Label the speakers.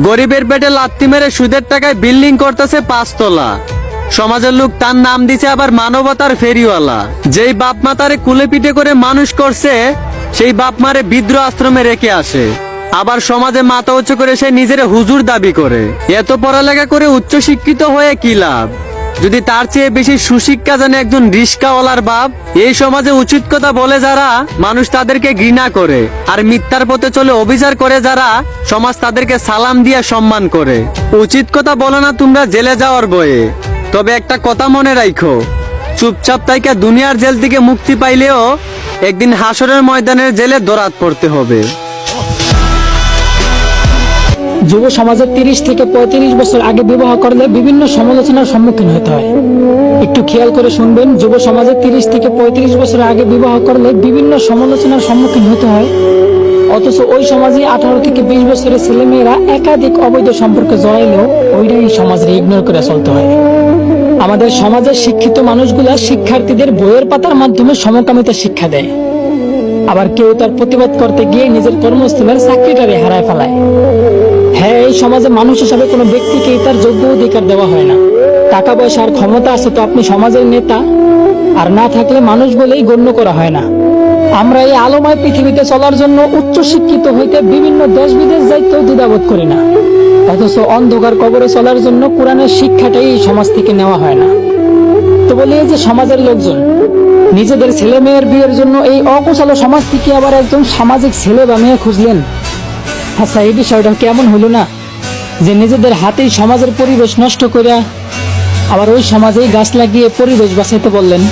Speaker 1: গরিবের পেটে লাত্তি মেরে সুদের টাকায় বিল্ডিং করতেছে 5 তলা। সমাজের লোক তার নাম দিছে আবার মানবতার ফেরিওয়ালা। যেই বাপ মা তারে কুলে পিঠে করে মানুষ করছে, সেই বাপ মারে বিদ্রোহ আশ্রমে রেখে আসে। আবার সমাজে মাথা উঁচু করে সে নিজের হুজুর দাবি করে। এত পড়ালেখা করে উচ্চ শিক্ষিত হয়ে কি লাভ, যদি তার চেয়ে বেশি সুশিক্ষা জানে একজন রিস্কাওয়ালার বাপ। এই সমাজে উচিত কথা বলে যারা, মানুষ তাদেরকে ঘৃণা করে। আর মিথ্যার পথে চলে অবিচার করে যারা, সমাজ তাদেরকে সালাম দিয়ে সম্মান করে। উচিত কথা বলো না তোমরা জেলে যাওয়ার বয়ে, তবে একটা কথা মনে রাখো, চুপচাপ তাইকা দুনিয়ার জেল থেকে মুক্তি পাইলেও একদিন হাসরের ময়দানের জেলে দরাত পড়তে হবে।
Speaker 2: যুব সমাজের 30 থেকে 35 বছর আগে বিবাহ করলে বিভিন্ন সমালোচনার সম্মুখীন হতে হয়। একটু খেয়াল করে শুনবেন, যুব সমাজের 30 থেকে 35 বছর আগে বিবাহ করলে বিভিন্ন সমালোচনার সম্মুখীন হতে হয়। অথচ ওই সমাজে 18 থেকে 20 বছরের ছেলেমেয়েরা একাধিক অবৈধ সম্পর্কে জড়াইলেও ওইটাই সমাজে ইগনোর করে চলতে হয়। আমাদের সমাজের শিক্ষিত মানুষগুলা শিক্ষার্থীদের বইয়ের পাতার মাধ্যমে সমকামিতা শিক্ষা দেয়। আবার কেউ তার প্রতিবাদ করতে গিয়ে নিজের কর্মস্থলের চাকরিটারে হারায় ফেলায়। হ্যাঁ, এই সমাজে মানুষ হিসাবে কোনো ব্যক্তিকে তার যোগ্য অধিকার দেওয়া হয় না। টাকা পয়সা আর ক্ষমতা আছে তো আপনি সমাজের নেতা, আর না থাকলে মানুষ বলেই গণ্য করা হয় না। আমরা এই আলোময় পৃথিবীতে চলার জন্য উচ্চ শিক্ষিত হইতে বিভিন্ন দেশ বিদেশ যাইতেও দ্বিধাবোধ করি না, অথচ অন্ধকার কবরে চলার জন্য কোরআনের শিক্ষাটাই এই সমাজ থেকে নেওয়া হয় না। তো বলি, এই যে সমাজের লোকজন নিজেদের ছেলে মেয়ের বিয়ের জন্য এই অকুশল সমাজ থেকে আবার একজন সামাজিক ছেলে বা মেয়ে খুঁজলেন। আচ্ছা, এই বিষয়টা কেমন হলো না, যে নিজেদের হাতেই সমাজের পরিবেশ নষ্ট করে আবার ওই সমাজেই গাছ লাগিয়ে পরিবেশ বাঁচাইতে বললেন।